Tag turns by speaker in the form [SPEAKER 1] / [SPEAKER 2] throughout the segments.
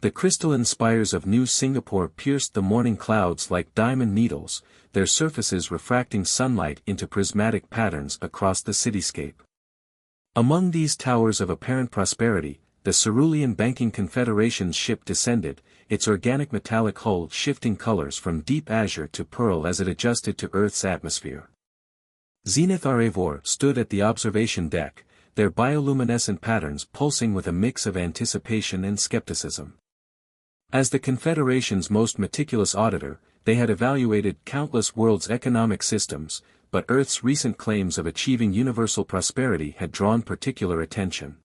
[SPEAKER 1] The crystalline spires of New Singapore pierced the morning clouds like diamond needles, their surfaces refracting sunlight into prismatic patterns across the cityscape. Among these towers of apparent prosperity, the Cerulean Banking Confederation's ship descended, its organic metallic hull shifting colors from deep azure to pearl as it adjusted to Earth's atmosphere. Zenith Arevor stood at the observation deck, their bioluminescent patterns pulsing with a mix of anticipation and skepticism. As the Confederation's most meticulous auditor, they had evaluated countless worlds' economic systems, but Earth's recent claims of achieving universal prosperity had drawn particular attention.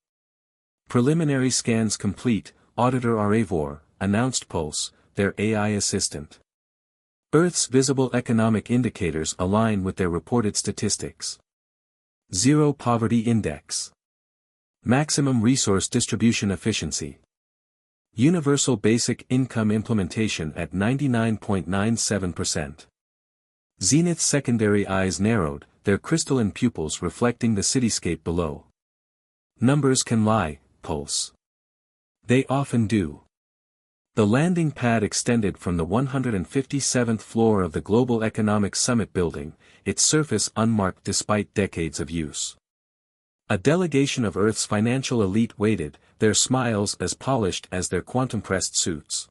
[SPEAKER 1] Preliminary scans complete, Auditor Arevor, announced Pulse, their AI assistant. Earth's visible economic indicators align with their reported statistics. Zero poverty index. Maximum resource distribution efficiency. Universal basic income implementation at 99.97%. Zenith's secondary eyes narrowed, their crystalline pupils reflecting the cityscape below. Numbers can lie, Pulse. They often do. The landing pad extended from the 157th floor of the Global Economic Summit building, its surface unmarked despite decades of use. A delegation of Earth's financial elite waited, their smiles as polished as their quantum-pressed suits.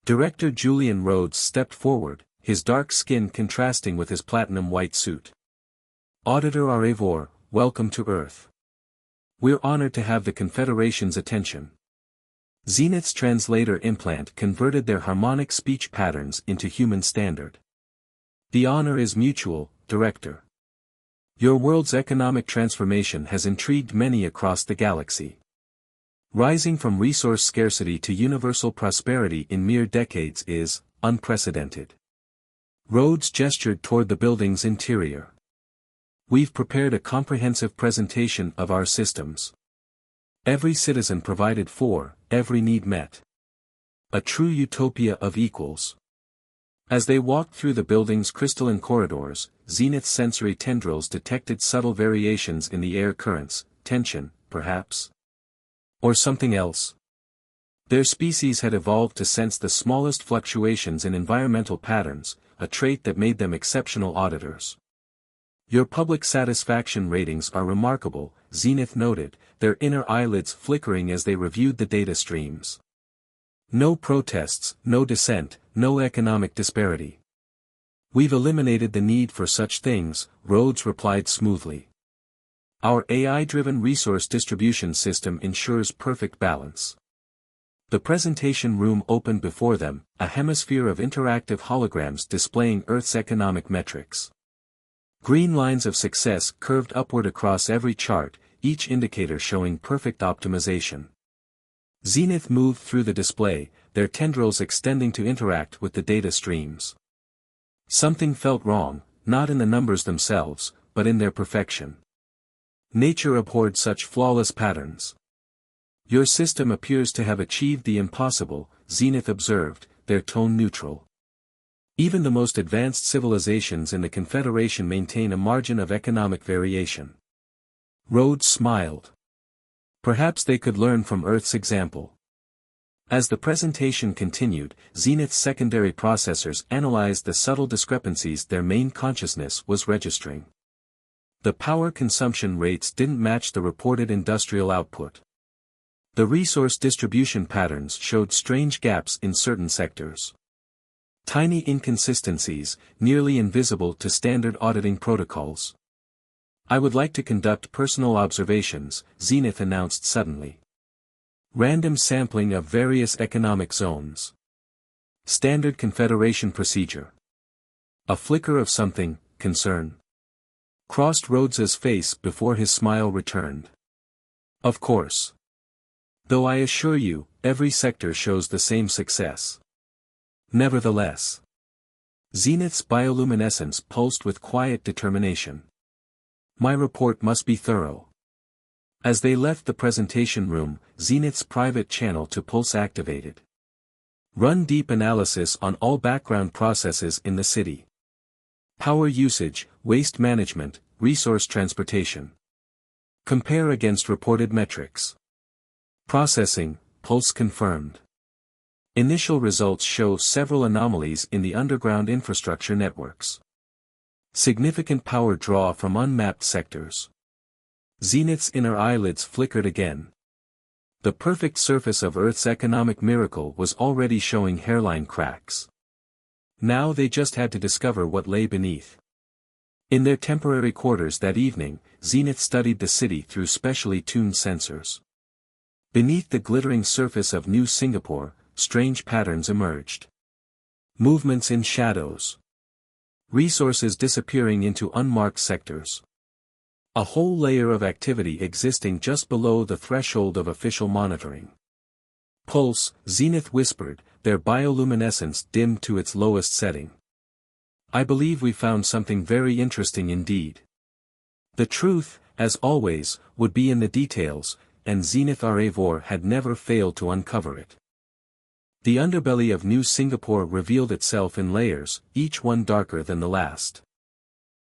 [SPEAKER 1] Director Julian Rhodes stepped forward, his dark skin contrasting with his platinum-white suit. Auditor Arevor, welcome to Earth. We're honored to have the Confederation's attention. Zenith's translator implant converted their harmonic speech patterns into human standard. The honor is mutual, Director. Your world's economic transformation has intrigued many across the galaxy. Rising from resource scarcity to universal prosperity in mere decades is unprecedented. Rhodes gestured toward the building's interior. We've prepared a comprehensive presentation of our systems. Every citizen provided for, every need met. A true utopia of equals. As they walked through the building's crystalline corridors, Zenith's sensory tendrils detected subtle variations in the air currents, tension, perhaps? Or something else? Their species had evolved to sense the smallest fluctuations in environmental patterns, a trait that made them exceptional auditors. Your public satisfaction ratings are remarkable, Zenith noted, their inner eyelids flickering as they reviewed the data streams. No protests, no dissent, no economic disparity. We've eliminated the need for such things, Rhodes replied smoothly. Our AI-driven resource distribution system ensures perfect balance. The presentation room opened before them, a hemisphere of interactive holograms displaying Earth's economic metrics. Green lines of success curved upward across every chart, each indicator showing perfect optimization. Zenith moved through the display, their tendrils extending to interact with the data streams. Something felt wrong, not in the numbers themselves, but in their perfection. Nature abhorred such flawless patterns. Your system appears to have achieved the impossible, Zenith observed, their tone neutral. Even the most advanced civilizations in the Confederation maintain a margin of economic variation. Rhodes smiled. Perhaps they could learn from Earth's example. As the presentation continued, Zenith's secondary processors analyzed the subtle discrepancies their main consciousness was registering. The power consumption rates didn't match the reported industrial output. The resource distribution patterns showed strange gaps in certain sectors. Tiny inconsistencies, nearly invisible to standard auditing protocols. I would like to conduct personal observations, Zenith announced suddenly. Random sampling of various economic zones. Standard Confederation procedure. A flicker of something, concern. Crossed Rhodes's face before his smile returned. Of course. Though I assure you, every sector shows the same success. Nevertheless. Zenith's bioluminescence pulsed with quiet determination. My report must be thorough. As they left the presentation room, Zenith's private channel to Pulse activated. Run deep analysis on all background processes in the city. Power usage, waste management, resource transportation. Compare against reported metrics. Processing, Pulse confirmed. Initial results show several anomalies in the underground infrastructure networks. Significant power draw from unmapped sectors. Zenith's inner eyelids flickered again. The perfect surface of Earth's economic miracle was already showing hairline cracks. Now they just had to discover what lay beneath. In their temporary quarters that evening, Zenith studied the city through specially tuned sensors. Beneath the glittering surface of New Singapore, strange patterns emerged. Movements in shadows. Resources disappearing into unmarked sectors. A whole layer of activity existing just below the threshold of official monitoring. Pulse, Zenith whispered, their bioluminescence dimmed to its lowest setting. I believe we found something very interesting indeed. The truth, as always, would be in the details, and Zenith Aravor had never failed to uncover it. The underbelly of New Singapore revealed itself in layers, each one darker than the last.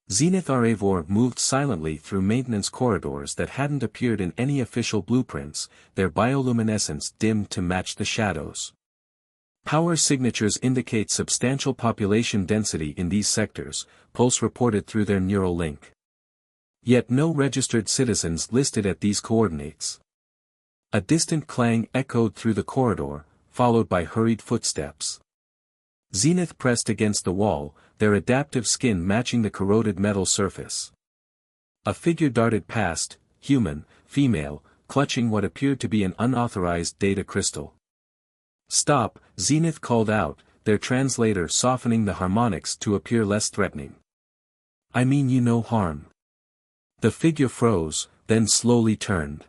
[SPEAKER 1] Zenith Aravor moved silently through maintenance corridors that hadn't appeared in any official blueprints, their bioluminescence dimmed to match the shadows. Power signatures indicate substantial population density in these sectors, Pulse reported through their neural link. Yet no registered citizens listed at these coordinates. A distant clang echoed through the corridor, followed by hurried footsteps. Zenith pressed against the wall, their adaptive skin matching the corroded metal surface. A figure darted past, human, female, clutching what appeared to be an unauthorized data crystal. Stop, Zenith called out, their translator softening the harmonics to appear less threatening. I mean you no harm. The figure froze, then slowly turned.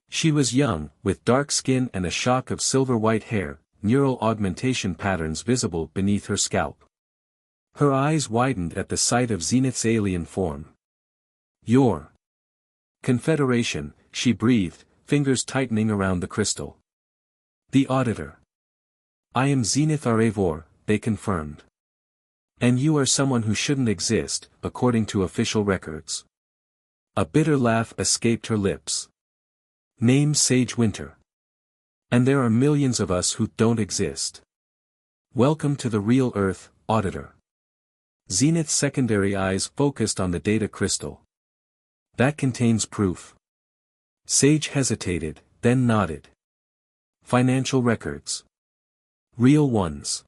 [SPEAKER 1] She was young, with dark skin and a shock of silver-white hair, neural augmentation patterns visible beneath her scalp. Her eyes widened at the sight of Zenith's alien form. Your Confederation, she breathed, fingers tightening around the crystal. The auditor. I am Zenith Aravor, they confirmed. And you are someone who shouldn't exist, according to official records. A bitter laugh escaped her lips. Name Sage Winter. And there are millions of us who don't exist. Welcome to the real Earth, Auditor. Zenith's secondary eyes focused on the data crystal. That contains proof. Sage hesitated, then nodded. Financial records. Real ones.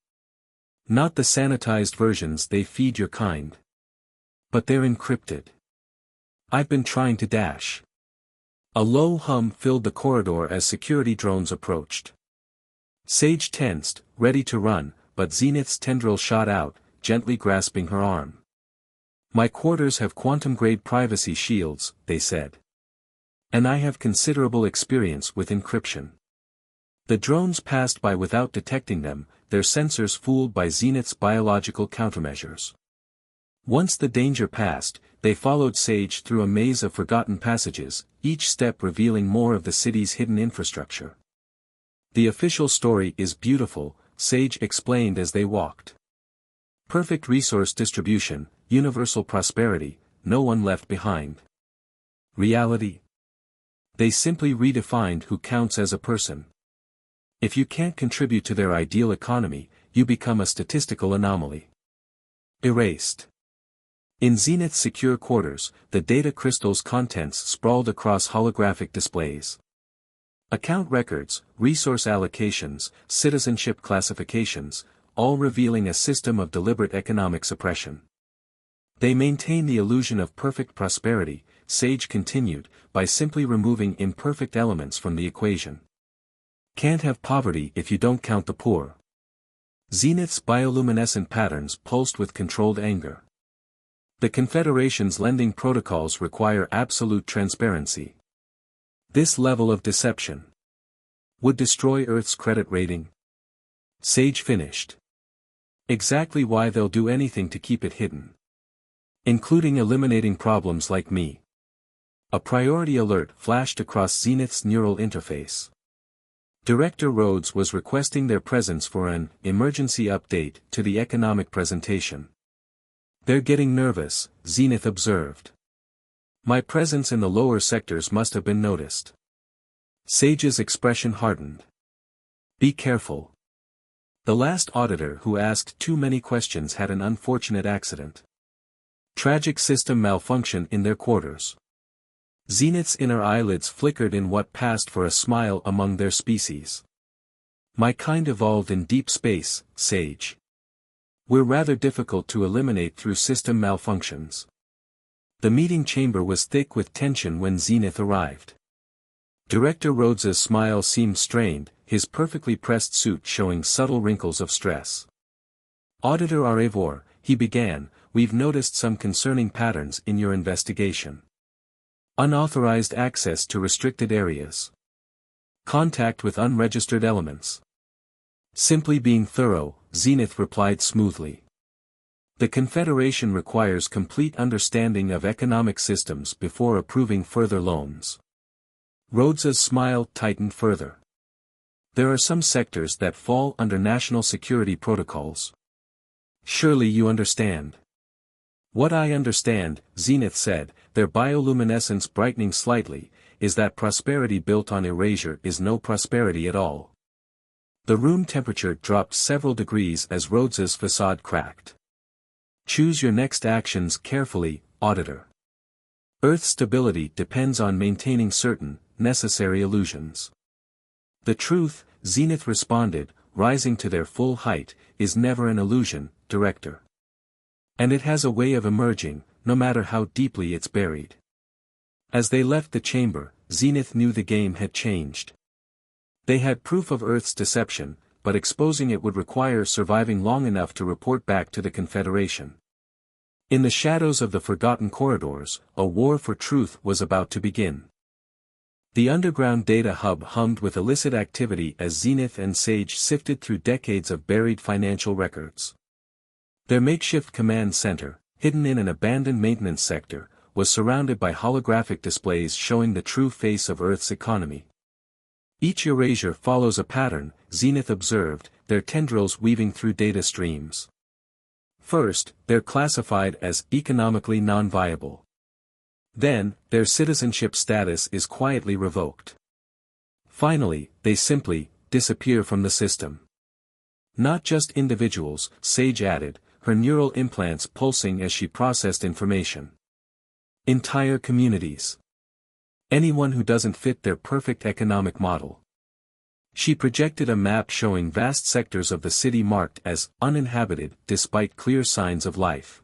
[SPEAKER 1] Not the sanitized versions they feed your kind. But they're encrypted. I've been trying to dash. A low hum filled the corridor as security drones approached. Sage tensed, ready to run, but Zenith's tendril shot out, gently grasping her arm. My quarters have quantum-grade privacy shields, they said. And I have considerable experience with encryption. The drones passed by without detecting them, their sensors fooled by Zenith's biological countermeasures. Once the danger passed, they followed Sage through a maze of forgotten passages, each step revealing more of the city's hidden infrastructure. The official story is beautiful, Sage explained as they walked. Perfect resource distribution, universal prosperity, no one left behind. Reality? They simply redefined who counts as a person. If you can't contribute to their ideal economy, you become a statistical anomaly. Erased. In Zenith's secure quarters, the data crystal's contents sprawled across holographic displays. Account records, resource allocations, citizenship classifications, all revealing a system of deliberate economic suppression. They maintain the illusion of perfect prosperity, Sage continued, by simply removing imperfect elements from the equation. Can't have poverty if you don't count the poor. Zenith's bioluminescent patterns pulsed with controlled anger. The Confederation's lending protocols require absolute transparency. This level of deception would destroy Earth's credit rating. Sage finished. Exactly why they'll do anything to keep it hidden. Including eliminating problems like me. A priority alert flashed across Zenith's neural interface. Director Rhodes was requesting their presence for an emergency update to the economic presentation. They're getting nervous, Zenith observed. My presence in the lower sectors must have been noticed. Sage's expression hardened. Be careful. The last auditor who asked too many questions had an unfortunate accident. Tragic system malfunction in their quarters. Zenith's inner eyelids flickered in what passed for a smile among their species. My kind evolved in deep space, Sage. We're rather difficult to eliminate through system malfunctions. The meeting chamber was thick with tension when Zenith arrived. Director Rhodes's smile seemed strained, his perfectly pressed suit showing subtle wrinkles of stress. Auditor Arevor, he began, we've noticed some concerning patterns in your investigation. Unauthorized access to restricted areas. Contact with unregistered elements. Simply being thorough, Zenith replied smoothly. The Confederation requires complete understanding of economic systems before approving further loans. Rhodes's smile tightened further. There are some sectors that fall under national security protocols. Surely you understand. What I understand, Zenith said, their bioluminescence brightening slightly, is that prosperity built on erasure is no prosperity at all. The room temperature dropped several degrees as Rhodes's facade cracked. Choose your next actions carefully, Auditor. Earth's stability depends on maintaining certain, necessary illusions. The truth, Zenith responded, rising to their full height, is never an illusion, Director. And it has a way of emerging, no matter how deeply it's buried. As they left the chamber, Zenith knew the game had changed. They had proof of Earth's deception, but exposing it would require surviving long enough to report back to the Confederation. In the shadows of the forgotten corridors, a war for truth was about to begin. The underground data hub hummed with illicit activity as Zenith and Sage sifted through decades of buried financial records. Their makeshift command center, hidden in an abandoned maintenance sector, was surrounded by holographic displays showing the true face of Earth's economy. Each erasure follows a pattern, Zenith observed, their tendrils weaving through data streams. First, they're classified as economically non-viable. Then, their citizenship status is quietly revoked. Finally, they simply disappear from the system. Not just individuals, Sage added, her neural implants pulsing as she processed information. Entire communities. Anyone who doesn't fit their perfect economic model. She projected a map showing vast sectors of the city marked as uninhabited despite clear signs of life.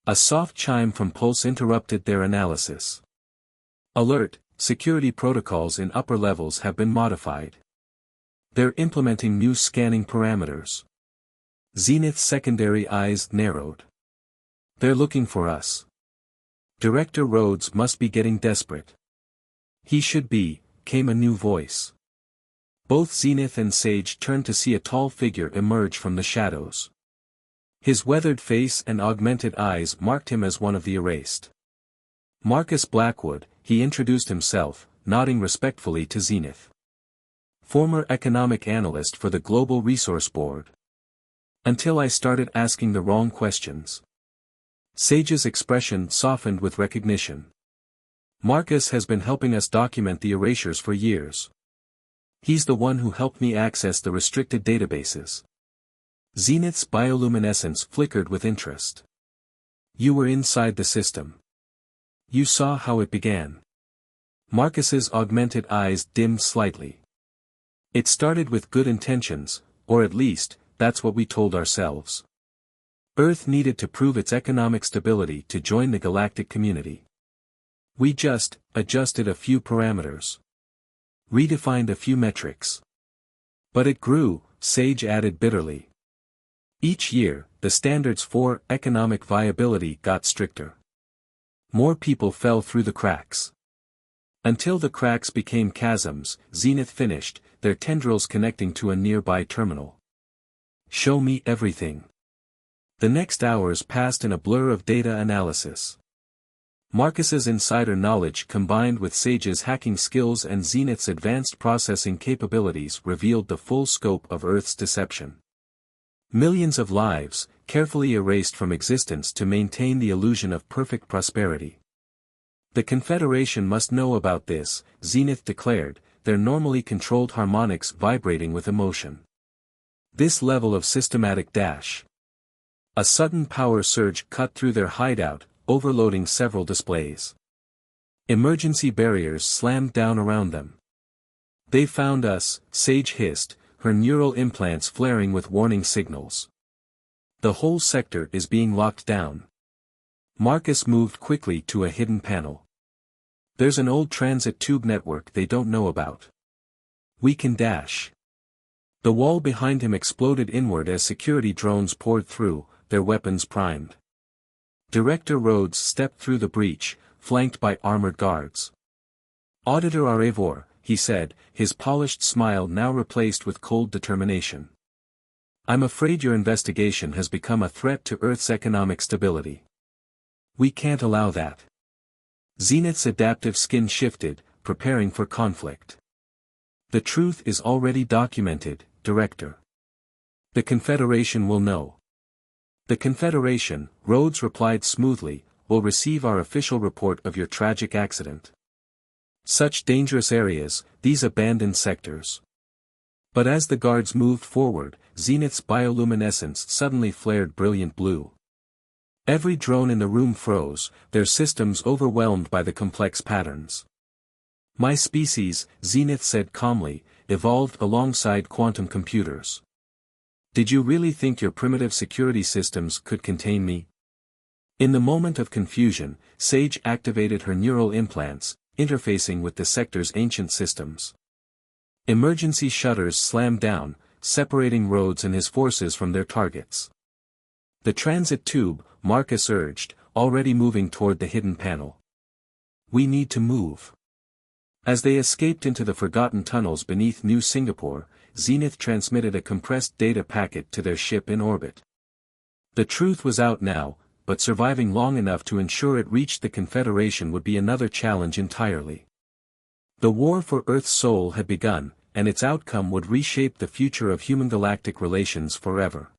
[SPEAKER 1] A soft chime from Pulse interrupted their analysis. Alert, security protocols in upper levels have been modified. They're implementing new scanning parameters. Zenith's secondary eyes narrowed. They're looking for us. Director Rhodes must be getting desperate. He should be, came a new voice. Both Zenith and Sage turned to see a tall figure emerge from the shadows. His weathered face and augmented eyes marked him as one of the erased. Marcus Blackwood, he introduced himself, nodding respectfully to Zenith. Former economic analyst for the Global Resource Board. Until I started asking the wrong questions. Sage's expression softened with recognition. Marcus has been helping us document the erasures for years. He's the one who helped me access the restricted databases. Zenith's bioluminescence flickered with interest. You were inside the system. You saw how it began. Marcus's augmented eyes dimmed slightly. It started with good intentions, or at least, that's what we told ourselves. Earth needed to prove its economic stability to join the galactic community. We just adjusted a few parameters. Redefined a few metrics. But it grew, Sage added bitterly. Each year, the standards for economic viability got stricter. More people fell through the cracks. Until the cracks became chasms, Zenith finished, their tendrils connecting to a nearby terminal. Show me everything. The next hours passed in a blur of data analysis. Marcus's insider knowledge combined with Sage's hacking skills and Zenith's advanced processing capabilities revealed the full scope of Earth's deception. Millions of lives, carefully erased from existence to maintain the illusion of perfect prosperity. The Confederation must know about this, Zenith declared, their normally controlled harmonics vibrating with emotion. This level of systematic dash. A sudden power surge cut through their hideout, overloading several displays. Emergency barriers slammed down around them. "They found us," Sage hissed, her neural implants flaring with warning signals. "The whole sector is being locked down." Marcus moved quickly to a hidden panel. "There's an old transit tube network they don't know about. We can dash." The wall behind him exploded inward as security drones poured through, their weapons primed. Director Rhodes stepped through the breach, flanked by armored guards. "Auditor Arevor," he said, his polished smile now replaced with cold determination. "I'm afraid your investigation has become a threat to Earth's economic stability. We can't allow that." Zenith's adaptive skin shifted, preparing for conflict. "The truth is already documented, Director. The Confederation will know." "The Confederation," Rhodes replied smoothly, "will receive our official report of your tragic accident. Such dangerous areas, these abandoned sectors." But as the guards moved forward, Zenith's bioluminescence suddenly flared brilliant blue. Every drone in the room froze, their systems overwhelmed by the complex patterns. "My species," Zenith said calmly, "evolved alongside quantum computers. Did you really think your primitive security systems could contain me?" In the moment of confusion, Sage activated her neural implants, interfacing with the sector's ancient systems. Emergency shutters slammed down, separating Rhodes and his forces from their targets. "The transit tube," Marcus urged, already moving toward the hidden panel. "We need to move." As they escaped into the forgotten tunnels beneath New Singapore, Zenith transmitted a compressed data packet to their ship in orbit. The truth was out now, but surviving long enough to ensure it reached the Confederation would be another challenge entirely. The war for Earth's soul had begun, and its outcome would reshape the future of human galactic relations forever.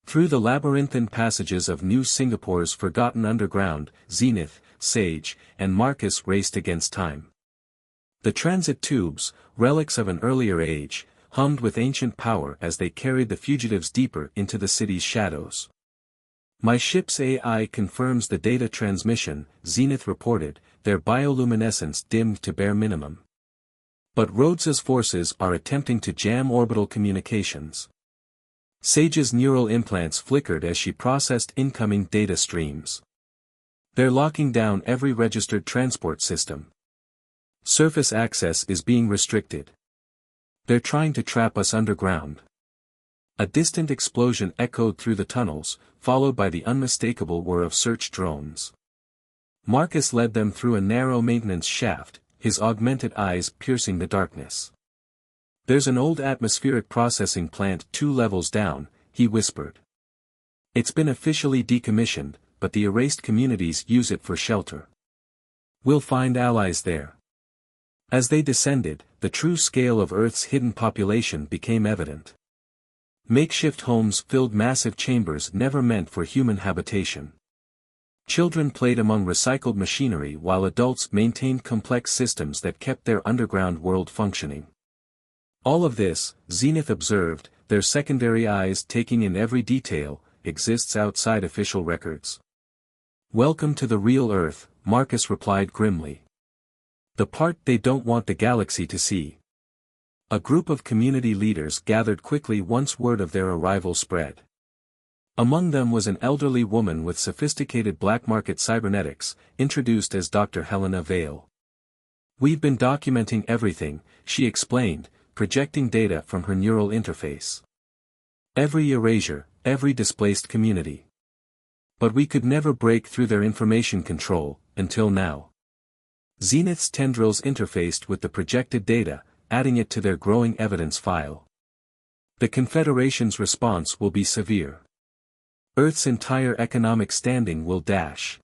[SPEAKER 1] Through the labyrinthine passages of New Singapore's forgotten underground, Zenith, Sage, and Marcus raced against time. The transit tubes, relics of an earlier age, hummed with ancient power as they carried the fugitives deeper into the city's shadows. "My ship's AI confirms the data transmission," Zenith reported, their bioluminescence dimmed to bare minimum. "But Rhodes's forces are attempting to jam orbital communications." Sage's neural implants flickered as she processed incoming data streams. "They're locking down every registered transport system. Surface access is being restricted. They're trying to trap us underground." A distant explosion echoed through the tunnels, followed by the unmistakable whir of search drones. Marcus led them through a narrow maintenance shaft, his augmented eyes piercing the darkness. "There's an old atmospheric processing plant 2 levels down," he whispered. "It's been officially decommissioned, but the erased communities use it for shelter. We'll find allies there." As they descended, the true scale of Earth's hidden population became evident. Makeshift homes filled massive chambers never meant for human habitation. Children played among recycled machinery while adults maintained complex systems that kept their underground world functioning. All of this, Zenith observed, their secondary eyes taking in every detail, exists outside official records. "Welcome to the real Earth," Marcus replied grimly. "The part they don't want the galaxy to see." A group of community leaders gathered quickly once word of their arrival spread. Among them was an elderly woman with sophisticated black market cybernetics, introduced as Dr. Helena Vale. "We've been documenting everything," she explained, projecting data from her neural interface. "Every erasure, every displaced community. But we could never break through their information control, until now." Zenith's tendrils interfaced with the projected data, adding it to their growing evidence file. "The Confederation's response will be severe. Earth's entire economic standing will dash."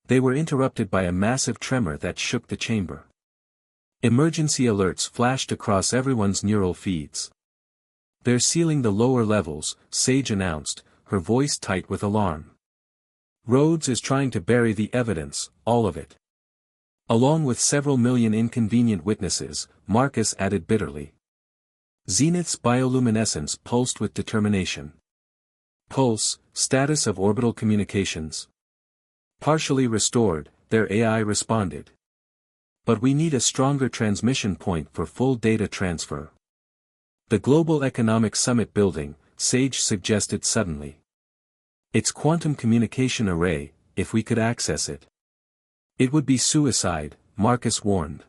[SPEAKER 1] They were interrupted by a massive tremor that shook the chamber. Emergency alerts flashed across everyone's neural feeds. "They're sealing the lower levels," Sage announced, her voice tight with alarm. "Rhodes is trying to bury the evidence, all of it." "Along with several million inconvenient witnesses," Marcus added bitterly. Zenith's bioluminescence pulsed with determination. Pulse, status of orbital communications. Partially restored, their AI responded. But we need a stronger transmission point for full data transfer. The Global Economic Summit building, Sage suggested suddenly. Its quantum communication array, if we could access it. It would be suicide, Marcus warned.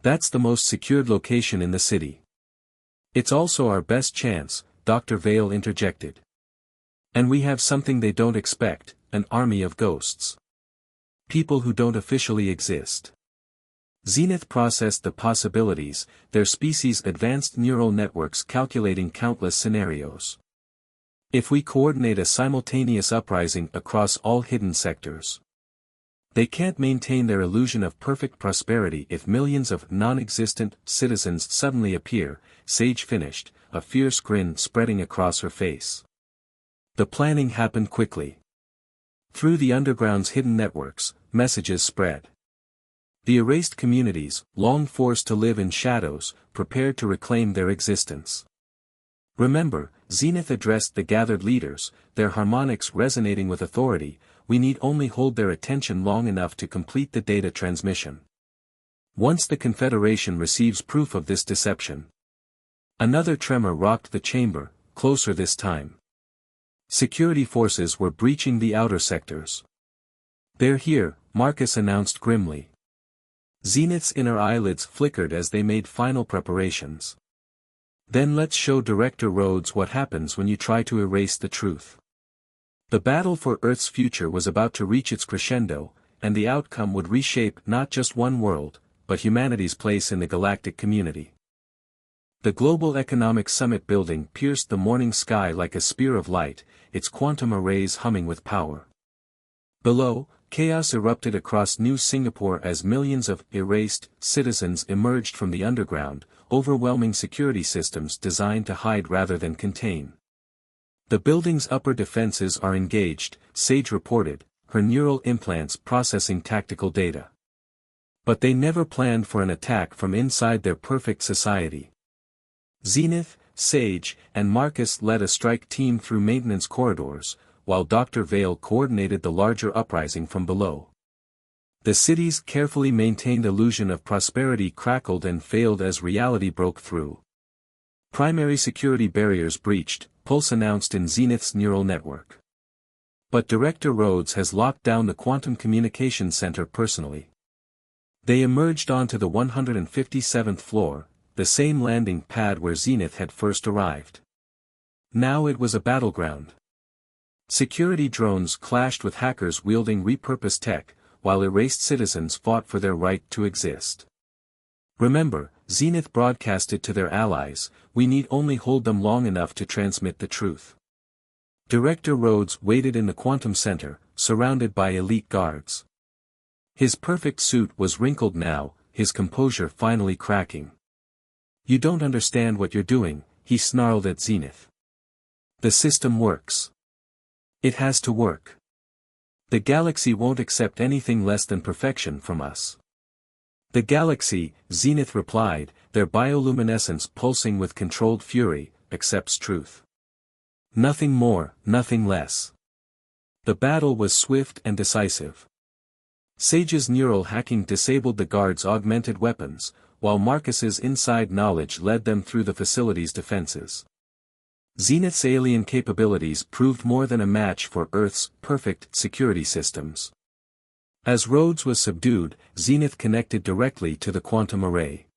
[SPEAKER 1] That's the most secured location in the city. It's also our best chance, Dr. Vale interjected. And we have something they don't expect, an army of ghosts. People who don't officially exist. Zenith processed the possibilities, their species' advanced neural networks calculating countless scenarios. If we coordinate a simultaneous uprising across all hidden sectors. They can't maintain their illusion of perfect prosperity if millions of non-existent citizens suddenly appear, Sage finished, a fierce grin spreading across her face. The planning happened quickly. Through the underground's hidden networks, messages spread. The erased communities, long forced to live in shadows, prepared to reclaim their existence. Remember, Zenith addressed the gathered leaders, their harmonics resonating with authority. We need only hold their attention long enough to complete the data transmission. Once the Confederation receives proof of this deception. Another tremor rocked the chamber, closer this time. Security forces were breaching the outer sectors. They're here, Marcus announced grimly. Zenith's inner eyelids flickered as they made final preparations. Then let's show Director Rhodes what happens when you try to erase the truth. The battle for Earth's future was about to reach its crescendo, and the outcome would reshape not just one world, but humanity's place in the galactic community. The Global Economic Summit building pierced the morning sky like a spear of light, its quantum arrays humming with power. Below, chaos erupted across New Singapore as millions of erased citizens emerged from the underground, overwhelming security systems designed to hide rather than contain. The building's upper defenses are engaged, Sage reported, her neural implants processing tactical data. But they never planned for an attack from inside their perfect society. Zenith, Sage, and Marcus led a strike team through maintenance corridors, while Dr. Vale coordinated the larger uprising from below. The city's carefully maintained illusion of prosperity crackled and failed as reality broke through. Primary security barriers breached, Pulse announced in Zenith's neural network. But Director Rhodes has locked down the Quantum Communications Center personally. They emerged onto the 157th floor, the same landing pad where Zenith had first arrived. Now it was a battleground. Security drones clashed with hackers wielding repurposed tech, while erased citizens fought for their right to exist. Remember, Zenith broadcasted to their allies, we need only hold them long enough to transmit the truth. Director Rhodes waited in the Quantum Center, surrounded by elite guards. His perfect suit was wrinkled now, his composure finally cracking. You don't understand what you're doing, he snarled at Zenith. The system works. It has to work. The galaxy won't accept anything less than perfection from us. The galaxy, Zenith replied, their bioluminescence pulsing with controlled fury, accepts truth. Nothing more, nothing less. The battle was swift and decisive. Sage's neural hacking disabled the guards' augmented weapons, while Marcus's inside knowledge led them through the facility's defenses. Zenith's alien capabilities proved more than a match for Earth's perfect security systems. As Rhodes was subdued, Zenith connected directly to the quantum array.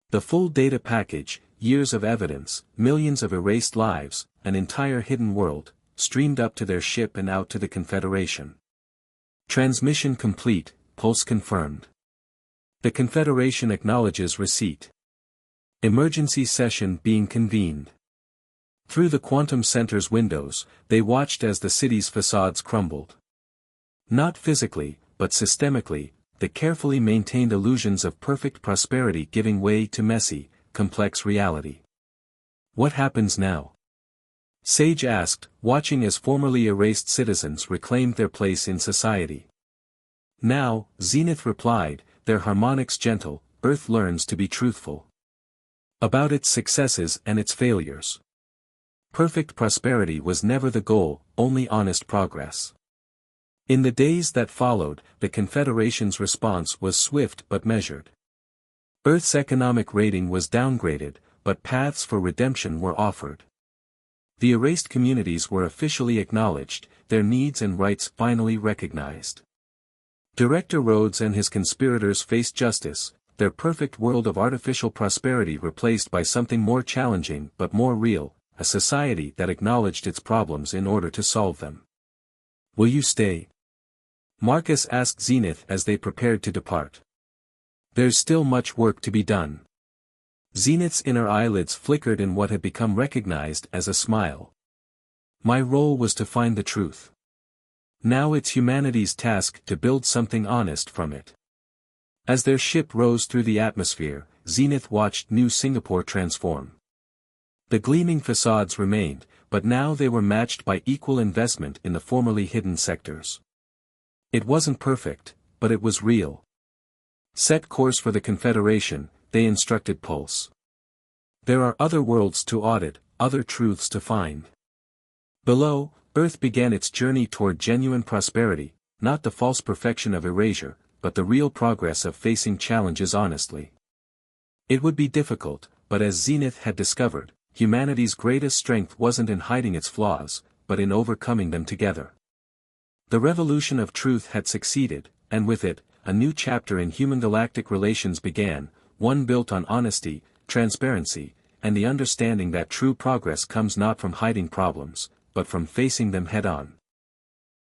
[SPEAKER 1] The full data package, years of evidence, millions of erased lives, an entire hidden world, streamed up to their ship and out to the Confederation. Transmission complete, Pulse confirmed. The Confederation acknowledges receipt. Emergency session being convened. Through the Quantum Center's windows, they watched as the city's facades crumbled. Not physically, but systemically, the carefully maintained illusions of perfect prosperity giving way to messy, complex reality. What happens now? Sage asked, watching as formerly erased citizens reclaimed their place in society. Now, Zenith replied, their harmonics gentle, Earth learns to be truthful. About its successes and its failures. Perfect prosperity was never the goal, only honest progress. In the days that followed, the Confederation's response was swift but measured. Earth's economic rating was downgraded, but paths for redemption were offered. The erased communities were officially acknowledged, their needs and rights finally recognized. Director Rhodes and his conspirators faced justice, their perfect world of artificial prosperity replaced by something more challenging but more real, a society that acknowledged its problems in order to solve them. "Will you stay?" Marcus asked Zenith as they prepared to depart. "There's still much work to be done." Zenith's inner eyelids flickered in what had become recognized as a smile. "My role was to find the truth. Now it's humanity's task to build something honest from it." As their ship rose through the atmosphere, Zenith watched New Singapore transform. The gleaming facades remained, but now they were matched by equal investment in the formerly hidden sectors. It wasn't perfect, but it was real. "Set course for the Confederation," they instructed Pulse. "There are other worlds to audit, other truths to find." Below, Earth began its journey toward genuine prosperity, not the false perfection of erasure, but the real progress of facing challenges honestly. It would be difficult, but as Zenith had discovered, humanity's greatest strength wasn't in hiding its flaws, but in overcoming them together. The revolution of truth had succeeded, and with it, a new chapter in human galactic relations began, one built on honesty, transparency, and the understanding that true progress comes not from hiding problems, but from facing them head-on.